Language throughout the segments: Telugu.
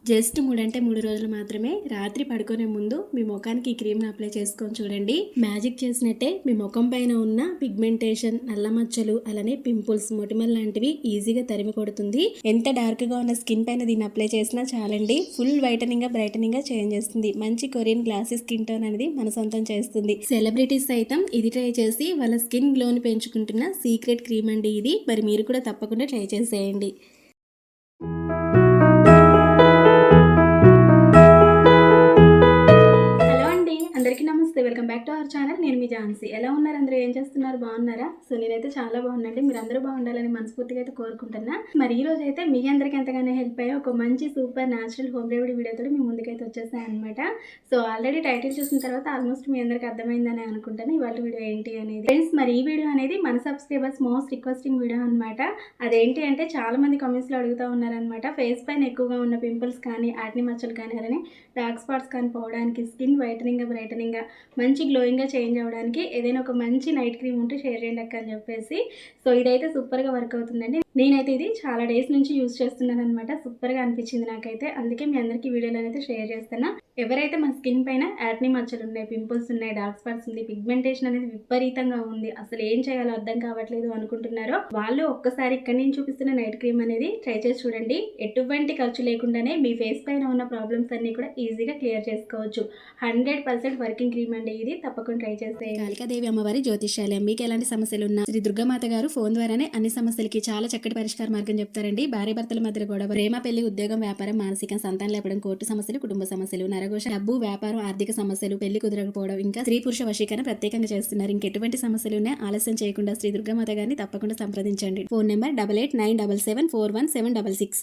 జస్ట్ 3 అంటే 3 రోజులు మాత్రమే. రాత్రి పడుకునే ముందు మీ ముఖానికి ఈ క్రీమ్ని అప్లై చేసుకొని చూడండి. మ్యాజిక్ చేసినట్టే మీ ముఖం పైన ఉన్న పిగ్మెంటేషన్, నల్ల మచ్చలు, అలానే పింపుల్స్, మొటిమల్ లాంటివి ఈజీగా తరిమి కొడుతుంది. ఎంత డార్క్గా ఉన్న స్కిన్ పైన దీన్ని అప్లై చేసినా చాలండి, ఫుల్ వైటనింగ్ బ్రైటనింగ్ చేంజ్ చేస్తుంది. మంచి కొరియన్ గ్లాసీ స్కిన్ టోన్ అనేది మన సొంతం చేస్తుంది. సెలబ్రిటీస్ సైతం ఇది ట్రై చేసి వాళ్ళ స్కిన్ గ్లోని పెంచుకుంటున్న సీక్రెట్ క్రీమ్ అండి ఇది. మరి మీరు కూడా తప్పకుండా ట్రై చేసేయండి. Welcome back to our channel. నేను మీ ఝాన్సీ. ఎలా ఉన్నారు అందరూ? ఏం చేస్తున్నారు? బాగున్నారా? సో నేనైతే చాలా బాగున్నాండి. మీరు అందరూ బాగుండాలని మనస్ఫూర్తిగా అయితే కోరుకుంటున్నా. మరి ఈ రోజు అయితే మీ అందరికీ ఎంతగానో హెల్ప్ అయ్యే ఒక మంచి సూపర్ న్యాచురల్ హోమ్ రెమెడీ వీడియోతో మీ ముందుకైతే వచ్చేసాను అనమాట. సో ఆల్రెడీ టైటిల్ చూసిన తర్వాత ఆల్మోస్ట్ మీ అందరికీ అర్థమైందని అనుకుంటాను ఇవాళ వీడియో ఏంటి అనేది. ఫ్రెండ్స్, మరి ఈ వీడియో అనేది మన సబ్స్క్రైబర్స్ మోస్ట్ రిక్వెస్టింగ్ వీడియో అనమాట. అదేంటి అంటే చాలా మంది కామెంట్స్లో అడుగుతూ ఉన్నారనమాట. ఫేస్ పైన ఎక్కువగా ఉన్న పింపుల్స్ కానీ, యాక్ని మచ్చలు కానీ, అలానే డార్క్ స్పాట్స్ కానీ పోవడానికి, స్కిన్ వైటనింగ్ బ్రైటనింగ్, మంచి గ్లోయింగ్గా చేంజ్ అవ్వడానికి ఏదైనా ఒక మంచి నైట్ క్రీమ్ ఉంటే షేర్ చేయండి అక్క అని చెప్పేసి. సో ఇదైతే సూపర్గా వర్క్ అవుతుందండి. నేనైతే ఇది చాలా డేస్ నుంచి యూజ్ చేస్తున్నాను అనమాట. సూపర్గా అనిపించింది నాకైతే. అందుకే మీ అందరికీ వీడియోలో అయితే షేర్ చేస్తున్నా. ఎవరైతే మన స్కిన్ పైన యాక్ని మచ్చలు ఉన్నాయి, పింపుల్స్ ఉన్నాయి, డార్క్ స్పాట్స్ ఉంది, పిగ్మెంటేషన్ అనేది విపరీతంగా ఉంది, అసలు ఏం చేయాలో అర్థం కావట్లేదు అనుకుంటున్నారో వాళ్ళు ఒక్కసారి ఇక్కడ నేను చూపిస్తున్న నైట్ క్రీమ్ అనేది ట్రై చేసి చూడండి. ఎటువంటి ఖర్చు లేకుండానే మీ ఫేస్ పైన ఉన్న ప్రాబ్లమ్స్ అన్ని కూడా ఈజీగా క్లియర్ చేసుకోవచ్చు. 100% వర్కింగ్ క్రీమ్ అండి ఇది. తప్పకుండా ట్రై చేస్తే. కాళికాదేవి అమ్మవారి జ్యోతిష్యాలయం. మీకు ఎలాంటి సమస్యలు ఉన్నా శ్రీ దుర్గామాత గారు ఫోన్ ద్వారానే అన్ని సమస్యలకి చాలా చక్కటి పరిష్కార మార్గం చెప్తారండి. భార్య భర్తల మధ్య గొడవ, ప్రేమ, పెళ్లి, ఉద్యోగం, వ్యాపారం, మానసిక, సంతానం లేపడం, కోర్టు సమస్యలు, కుటుంబ సమస్యలు, నరఘోష, డబ్బు, వ్యాపారం, ఆర్థిక సమస్యలు, పెళ్లి కుదరకపోవడం, ఇంకా స్త్రీ పురుష వశీకరణ ప్రత్యేకంగా చేస్తున్నారు. ఇంకెటువంటి సమస్యలు ఉన్నాయి ఆలస్యం చేయకుండా శ్రీ దుర్గామాత గారిని తప్పకుండా సంప్రదించండి. Phone number 8897774166.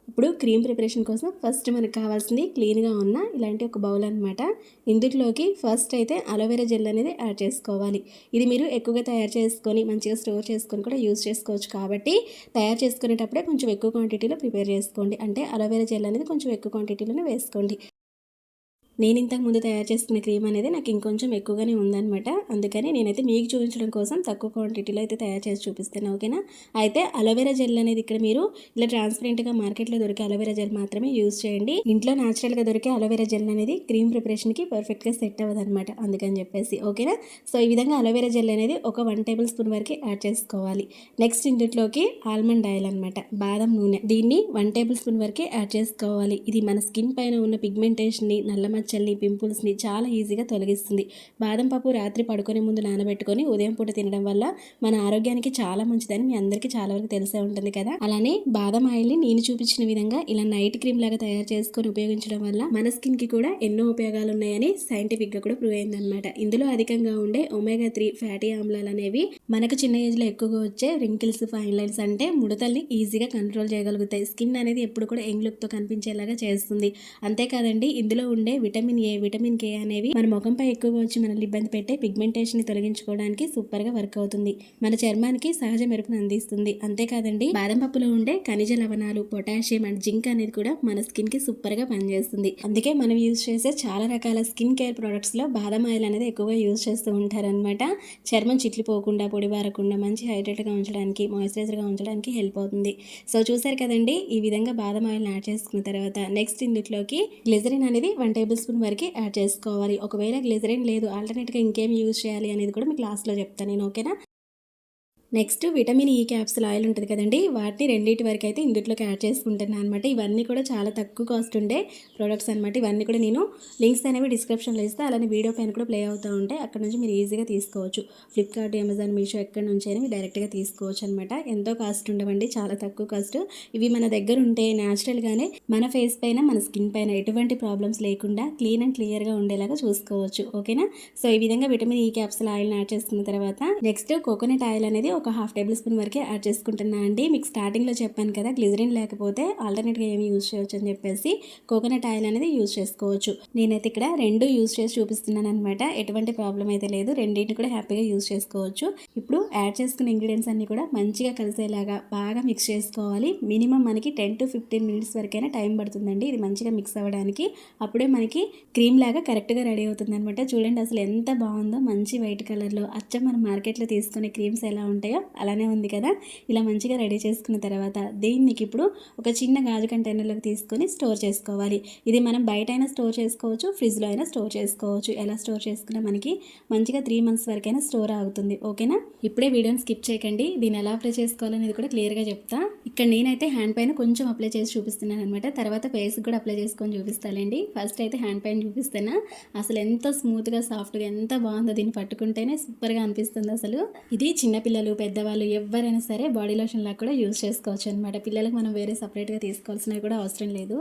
ఇప్పుడు క్రీమ్ ప్రిపరేషన్ కోసం ఫస్ట్ మనకు కావాల్సింది క్లీన్గా ఉన్న ఇలాంటి ఒక బౌల్ అనమాట. ఇందులోకి ఫస్ట్ అయితే అలోవెరా జెల్ అనేది యాడ్ చేసుకోవాలి. ఇది మీరు ఎక్కువగా తయారు చేసుకొని మంచిగా స్టోర్ చేసుకొని కూడా యూజ్ చేసుకోవచ్చు. కాబట్టి తయారు చేసుకునేటప్పుడే కొంచెం ఎక్కువ క్వాంటిటీలో ప్రిపేర్ చేసుకోండి. అంటే అలోవెరా జెల్ అనేది కొంచెం ఎక్కువ క్వాంటిటీలోనే వేసుకోండి. నేను ఇంతకు ముందు తయారు చేసుకున్న క్రీమ్ అనేది నాకు ఇంకొంచెం ఎక్కువగానే ఉందన్నమాట. అందుకని నేనైతే మీకు చూపించడం కోసం తక్కువ క్వాంటిటీలో అయితే తయారు చేసి చూపిస్తాను. ఓకేనా? అయితే అలోవెరా జెల్ అనేది ఇక్కడ మీరు ఇలా ట్రాన్స్పరెంట్గా మార్కెట్లో దొరికే అలోవెరా జెల్ మాత్రమే యూజ్ చేయండి. ఇంట్లో న్యాచురల్గా దొరికే అలోవెరా జెల్ అనేది క్రీమ్ ప్రిపరేషన్కి పర్ఫెక్ట్గా సెట్ అవ్వదు అనమాట. అందుకని చెప్పేసి ఓకేనా. సో ఈ విధంగా అలోవెరా జెల్ అనేది ఒక 1 టేబుల్ స్పూన్ వరకు యాడ్ చేసుకోవాలి. నెక్స్ట్ ఇందులోకి ఆల్మండ్ ఆయిల్ అనమాట, బాదం నూనె, దీన్ని 1 టేబుల్ స్పూన్ వరకు యాడ్ చేసుకోవాలి. ఇది మన స్కిన్ పైన ఉన్న పిగ్మెంటేషన్ని, నల్ల మచ్చల్ని, పింపుల్స్ని చాలా ఈజీగా తొలగిస్తుంది. బాదం పప్పు రాత్రి పడుకునే ముందు నానబెట్టుకొని ఉదయం పూట తినడం వల్ల మన ఆరోగ్యానికి చాలా మంచిదని మీ అందరికీ చాలా వరకు తెలిసే ఉంటుంది కదా. అలానే బాదం ఆయిల్ని నేను చూపించిన విధంగా ఇలా నైట్ క్రీమ్ లాగా తయారు చేసుకొని ఉపయోగించడం వల్ల మన స్కిన్కి కూడా ఎన్నో ఉపయోగాలు ఉన్నాయని సైంటిఫిక్గా కూడా ప్రూవ్ అయిందనమాట. ఇందులో అధికంగా ఉండే ఒమేగా 3 ఫ్యాటీ ఆమ్లాలు అనేవి మనకు చిన్న ఏజ్లో ఎక్కువగా వచ్చే రింకిల్స్, ఫైన్ లైన్స్ అంటే ముడతల్ని ఈజీగా కంట్రోల్ చేయగలుగుతాయి. స్కిన్ అనేది ఎప్పుడు కూడా యంగ్ లుక్తో కనిపించేలాగా చేస్తుంది. అంతేకాదండి, ఇందులో ఉండే విటమిన్ ఏ, విటమిన్ కే అనేవి మన ముఖంపై ఎక్కువగా వచ్చి మనల్ని ఇబ్బంది పెట్టే పిగ్మెంటేషన్ ని తొలగించుకోవడానికి సూపర్ గా వర్క్ అవుతుంది. మన చర్మానికి సహజ మెరుపును అందిస్తుంది. అంతేకాదండి, బాదం పప్పులో ఉండే ఖనిజ లవణాలు, పొటాషియం అండ్ జింక్ అనేది కూడా మన స్కిన్ కి సూపర్ గా పనిచేస్తుంది. అందుకే మనం యూజ్ చేసే చాలా రకాల స్కిన్ కేర్ ప్రొడక్ట్స్ లో బాదం ఆయిల్ అనేది ఎక్కువగా యూజ్ చేస్తూ ఉంటారనమాట. చర్మం చిట్లిపోకుండా, పొడి బారకుండా మంచి హైడ్రేట్ గా ఉంచడానికి, మాయిశ్చరైజర్ గా ఉంచడానికి హెల్ప్ అవుతుంది. సో చూసారు కదండి, ఈ విధంగా బాదం ఆయిల్ యాడ్ చేసుకున్న తర్వాత నెక్స్ట్ ఇందులోకి గ్లిజరిన్ అనేది 1 టేబుల్ స్పూన్ వరకు యాడ్ చేసుకోవాలి. ఒకవేళ గ్లిజరిన్ లేదు, ఆల్టర్నేట్గా ఇంకేం యూజ్ చేయాలి అనేది కూడా మీకు లాస్ట్లో చెప్తాను నేను. ఓకేనా? Next vitamin E capsule oil ఉంటుంది కదండి, వాటిని 2 వరకు అయితే ఇందులోకి యాడ్ చేసుకుంటున్నాను అనమాట. ఇవన్నీ కూడా చాలా తక్కువ కాస్ట్ ఉండే ప్రొడక్ట్స్ అనమాట. ఇవన్నీ కూడా నేను లింక్స్ అనేవి డిస్క్రిప్షన్లో ఇస్తే, అలానే వీడియో పైన కూడా ప్లే అవుతూ ఉంటాయి. అక్కడ నుంచి మీరు ఈజీగా తీసుకోవచ్చు. ఫ్లిప్కార్ట్, అమెజాన్, మీషో ఎక్కడి నుంచి అయినా మీరు డైరెక్ట్గా తీసుకోవచ్చు అనమాట. ఎంతో కాస్ట్ ఉండవండి, చాలా తక్కువ కాస్ట్. ఇవి మన దగ్గర ఉంటే న్యాచురల్గానే మన ఫేస్ పైన, మన స్కిన్ పైన ఎటువంటి ప్రాబ్లమ్స్ లేకుండా క్లీన్ అండ్ క్లియర్గా ఉండేలాగా చూసుకోవచ్చు. ఓకేనా? సో ఈ విధంగా విటమిన్ ఈ క్యాప్సుల్ ఆయిల్ని యాడ్ చేసుకున్న తర్వాత నెక్స్ట్ కోకోనట్ ఆయిల్ అనేది ఒక 1/2 టేబుల్ స్పూన్ వరకే యాడ్ చేసుకుంటున్నా అండి. మీకు స్టార్టింగ్లో చెప్పాను కదా, గ్లిజరిన్ లేకపోతే ఆల్టర్నేట్గా ఏమి యూజ్ చేయొచ్చు అని చెప్పేసి కోకోనట్ ఆయిల్ అనేది యూజ్ చేసుకోవచ్చు. నేనైతే ఇక్కడ 2 యూజ్ చేసి చూపిస్తున్నాను అనమాట. ఎటువంటి ప్రాబ్లం అయితే లేదు, రెండింటిని కూడా హ్యాపీగా యూజ్ చేసుకోవచ్చు. ఇప్పుడు యాడ్ చేసుకున్న ఇంగ్రీడియంట్స్ అన్ని కూడా మంచిగా కలిసేలాగా బాగా మిక్స్ చేసుకోవాలి. మినిమం మనకి 10 to 15 మినిట్స్ వరకైనా టైం పడుతుందండి ఇది మంచిగా మిక్స్ అవ్వడానికి. అప్పుడే మనకి క్రీమ్ లాగా కరెక్ట్గా రెడీ అవుతుంది అనమాట. చూడండి అసలు ఎంత బాగుందో, మంచి వైట్ కలర్లో. అచ్చం మనం మార్కెట్లో తీసుకునే క్రీమ్స్ ఎలా ఉంటాయి ఉంటాయో అలానే ఉంది కదా. ఇలా మంచిగా రెడీ చేసుకున్న తర్వాత దీనికి ఇప్పుడు ఒక చిన్న గాజు కంటైనర్లోకి తీసుకొని స్టోర్ చేసుకోవాలి. ఇది మనం బయట అయినా స్టోర్ చేసుకోవచ్చు, ఫ్రిడ్జ్లో అయినా స్టోర్ చేసుకోవచ్చు. ఎలా స్టోర్ చేసుకున్నా మనకి మంచిగా 3 months వరకైనా స్టోర్ అవుతుంది. ఓకేనా. ఇప్పుడే వీడియోని స్కిప్ చేయకండి. దీన్ని ఎలా అప్లై చేసుకోవాలనేది కూడా క్లియర్గా చెప్తా. ఇక్కడ నేనైతే హ్యాండ్ పైన కొంచెం అప్లై చేసి చూపిస్తున్నాను అనమాట. తర్వాత ఫేస్కి కూడా అప్లై చేసుకొని చూపిస్తానండి. ఫస్ట్ అయితే హ్యాండ్ పైన చూపిస్తాను. అసలు ఎంత స్మూత్గా సాఫ్ట్గా ఎంత బాగుందో, దీన్ని పట్టుకుంటేనే సూపర్గా అనిపిస్తుంది. అసలు ఇది చిన్నపిల్లలు పెద్దవాళ్ళు ఎవరైనా సరే బాడీ లోషన్ లాగా కూడా యూజ్ చేసుకోవచ్చు అనమాట. పిల్లలకు మనం వేరే సపరేట్గా తీసుకోవాల్సినవి కూడా అవసరం లేదు.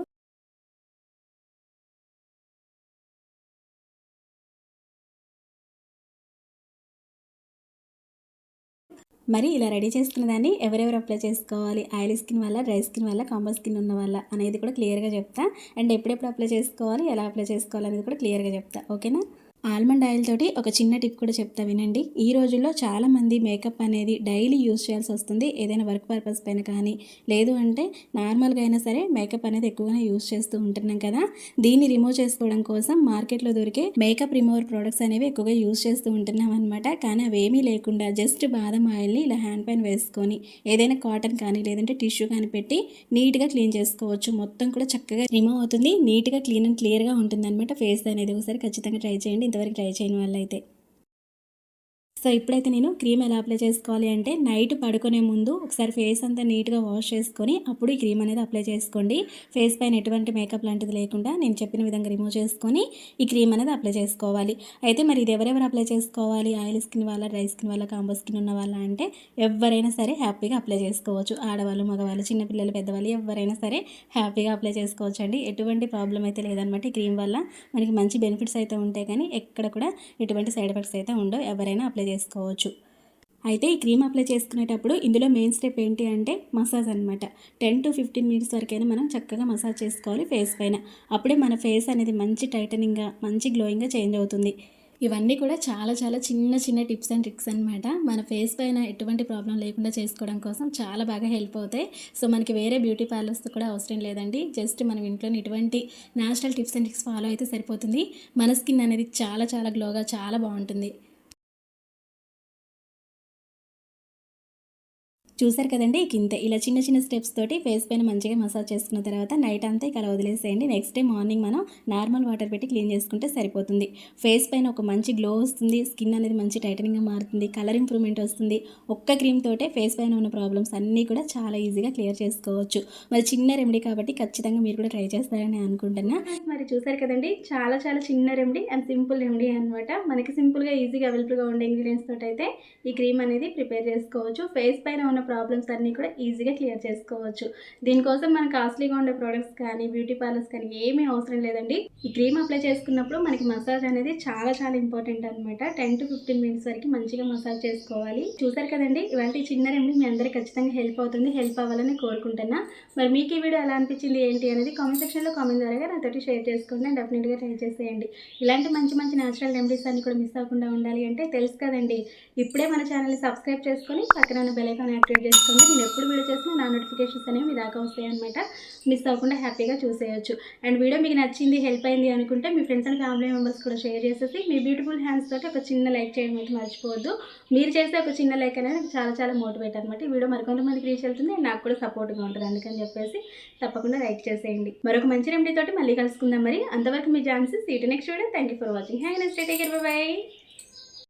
మరి ఇలా రెడీ చేసుకున్న దాన్ని ఎవరెవరు అప్లై చేసుకోవాలి, ఆయిల్ స్కిన్ వల్ల, డ్రై స్కిన్ వల్ల, కాంబో స్కిన్ ఉన్న వల్ల అనేది కూడా క్లియర్గా చెప్తా. అండ్ ఎప్పుడెప్పుడు అప్లై చేసుకోవాలి, ఎలా అప్లై చేసుకోవాలి అనేది కూడా క్లియర్గా చెప్తా. ఓకేనా. ఆల్మండ్ ఆయిల్ తోటి ఒక చిన్న టిప్ కూడా చెప్తా వినండి. ఈ రోజుల్లో చాలామంది మేకప్ అనేది డైలీ యూజ్ చేయాల్సి వస్తుంది. ఏదైనా వర్క్ పర్పస్ పైన కానీ, లేదు అంటే నార్మల్గా అయినా సరే మేకప్ అనేది ఎక్కువగా యూజ్ చేస్తూ ఉంటున్నాం కదా. దీన్ని రిమూవ్ చేసుకోవడం కోసం మార్కెట్లో దొరికే మేకప్ రిమూవర్ ప్రొడక్ట్స్ అనేవి ఎక్కువగా యూజ్ చేస్తూ ఉంటున్నాం అనమాట. కానీ అవేమీ లేకుండా జస్ట్ బాదం ఆయిల్ని ఇలా హ్యాండ్ పైన వేసుకొని ఏదైనా కాటన్ కానీ లేదంటే టిష్యూ కానీ పెట్టి నీట్గా క్లీన్ చేసుకోవచ్చు. మొత్తం కూడా చక్కగా రిమూవ్ అవుతుంది. నీట్గా క్లీన్ అండ్ క్లియర్గా ఉంటుంది అనమాట ఫేస్ అనేది. ఒకసారి ఖచ్చితంగా ట్రై చేయండి, ఇంతవరకు ట్రై చేయని వాళ్ళైతే. సో ఇప్పుడైతే నేను క్రీమ్ ఎలా అప్లై చేసుకోవాలి అంటే, నైట్ పడుకునే ముందు ఒకసారి ఫేస్ అంతా నీట్గా వాష్ చేసుకొని అప్పుడు ఈ క్రీమ్ అనేది అప్లై చేసుకోండి. ఫేస్ పైన ఎటువంటి మేకప్ లాంటిది లేకుండా నేను చెప్పిన విధంగా రిమూవ్ చేసుకొని ఈ క్రీమ్ అనేది అప్లై చేసుకోవాలి. అయితే మరి ఇది ఎవరెవరు అప్లై చేసుకోవాలి, ఆయిల్ స్కిన్ వల్ల, డ్రై స్కిన్ వల్ల, కాంబో స్కిన్ ఉన్న వాళ్ళ అంటే ఎవరైనా సరే హ్యాపీగా అప్లై చేసుకోవచ్చు. ఆడవాళ్ళు, మగవాళ్ళు, చిన్నపిల్లలు, పెద్దవాళ్ళు ఎవరైనా సరే హ్యాపీగా అప్లై చేసుకోవచ్చు అండి. ఎటువంటి ప్రాబ్లం అయితే లేదనమాట. ఈ క్రీమ్ వల్ల మనకి మంచి బెనిఫిట్స్ అయితే ఉంటాయి, కానీ ఎక్కడ కూడా ఎటువంటి సైడ్ ఎఫెక్ట్స్ అయితే ఉండవు. ఎవరైనా అప్లై చేసుకోవచ్చు. అయితే ఈ క్రీమ్ అప్లై చేసుకునేటప్పుడు ఇందులో మెయిన్ స్టెప్ ఏంటి అంటే మసాజ్ అనమాట. 10 to 15 minutes వరకైనా మనం చక్కగా మసాజ్ చేసుకోవాలి ఫేస్ పైన. అప్పుడే మన ఫేస్ అనేది మంచి టైటనింగ్గా, మంచి గ్లోయింగ్గా చేంజ్ అవుతుంది. ఇవన్నీ కూడా చాలా చాలా చిన్న చిన్న టిప్స్ అండ్ ట్రిక్స్ అనమాట. మన ఫేస్ పైన ఎటువంటి ప్రాబ్లం లేకుండా చేసుకోవడం కోసం చాలా బాగా హెల్ప్ అవుతాయి. సో మనకి వేరే బ్యూటీ పార్లర్స్ కూడా అవసరం లేదండి. జస్ట్ మనం ఇంట్లోని ఇటువంటి natural tips and tricks follow అయితే సరిపోతుంది. మన స్కిన్ అనేది చాలా చాలా గ్లోగా చాలా బాగుంటుంది. చూసారు కదండి. ఇంతే ఇలా చిన్న చిన్న స్టెప్స్ తోటి ఫేస్ పైన మంచిగా మసాజ్ చేసుకున్న తర్వాత నైట్ అంతా ఇక అలా వదిలేసేయండి. నెక్స్ట్ డే మార్నింగ్ మనం నార్మల్ వాటర్ పెట్టి క్లీన్ చేసుకుంటే సరిపోతుంది. ఫేస్ పైన ఒక మంచి గ్లో వస్తుంది. స్కిన్ అనేది మంచి టైటనింగ్గా మారుతుంది. కలర్ ఇంప్రూవ్మెంట్ వస్తుంది. ఒక్క క్రీమ్ తోటే ఫేస్ పైన ఉన్న ప్రాబ్లమ్స్ అన్నీ కూడా చాలా ఈజీగా క్లియర్ చేసుకోవచ్చు. మరి చిన్న రెమెడీ కాబట్టి ఖచ్చితంగా మీరు కూడా ట్రై చేస్తారని అనుకుంటున్నా. మరి చూసారు కదండి, చాలా చాలా చిన్న రెమెడీ అండ్ సింపుల్ రెమెడీ అనమాట. మనకి సింపుల్గా ఈజీగా అవైలబుల్గా ఉండే ఇంగ్రీడియంట్స్ తోటి అయితే ఈ క్రీమ్ అనేది ప్రిపేర్ చేసుకోవచ్చు. ఫేస్ పైన ఉన్న ప్రాబ్లమ్స్ అన్నీ కూడా ఈజీగా క్లియర్ చేసుకోవచ్చు. దీనికోసం మనకు కాస్ట్లీగా ఉండే ప్రోడక్ట్స్ కానీ, బ్యూటీ పార్లర్స్ కానీ ఏమీ అవసరం లేదండి. ఈ క్రీమ్ అప్లై చేసుకున్నప్పుడు మనకి మసాజ్ అనేది చాలా చాలా ఇంపార్టెంట్ అనమాట. 10 to 15 minutes వరకు మంచిగా మసాజ్ చేసుకోవాలి. చూసారు కదండి, ఇలాంటి చిన్న రెమెడీ మీ అందరికీ ఖచ్చితంగా హెల్ప్ అవుతుంది. హెల్ప్ అవ్వాలని కోరుకుంటున్నా. మరి మీకు ఈ వీడియో ఎలా అనిపించింది ఏంటి అనేది కామెంట్ సెక్షన్లో కామెంట్ ద్వారా నాతోటి షేర్ చేసుకోండి. అండ్ డెఫినెట్గా ట్రై చేసేయండి. ఇలాంటి మంచి మంచి న్యాచురల్ రెమెడీస్ అన్ని కూడా మిస్ అవ్వకుండా ఉండాలి అంటే తెలుసు కదండి, ఇప్పుడే మన ఛానల్ని సబ్స్క్రైబ్ చేసుకొని పక్కన ఉన్న బెల్ ఐకాన్ యాక్టివేట్ చేసుకోండి. నేను ఎప్పుడు వీడియో చేసినా నా నోటిఫికేషన్స్ అనేవి మీ దాకా వస్తాయి అనమాట. మిస్ అవ్వకుండా హ్యాపీగా చూసేయచ్చు. అండ్ వీడియో మీకు నచ్చింది, హెల్ప్ అయింది అనుకుంటే మీ ఫ్రెండ్స్ అండ్ ఫ్యామిలీ మెంబర్స్ కూడా షేర్ చేసేసి మీ బ్యూటిఫుల్ హ్యాండ్స్ తోటి ఒక చిన్న లైక్ చేయడం అయితే మర్చిపోవద్దు. మీరు చేసే ఒక చిన్న లైక్ అనేది చాలా చాలా మోటివేట్ అనమాట. ఈ వీడియో మరికొంతమందికి రీచ్ వెళ్తుంది, నాకు కూడా సపోర్ట్గా ఉంటుంది. అందుకని చెప్పేసి తప్పకుండా లైక్ చేసేయండి. మరొక మంచి రెమెడీ తోటి మళ్ళీ కలుసుకుందాం. మరి అంతవరకు మీ ఛాన్సెస్ సీటు next video. Thank you for watching. Have a nice day. Take care. Bye by.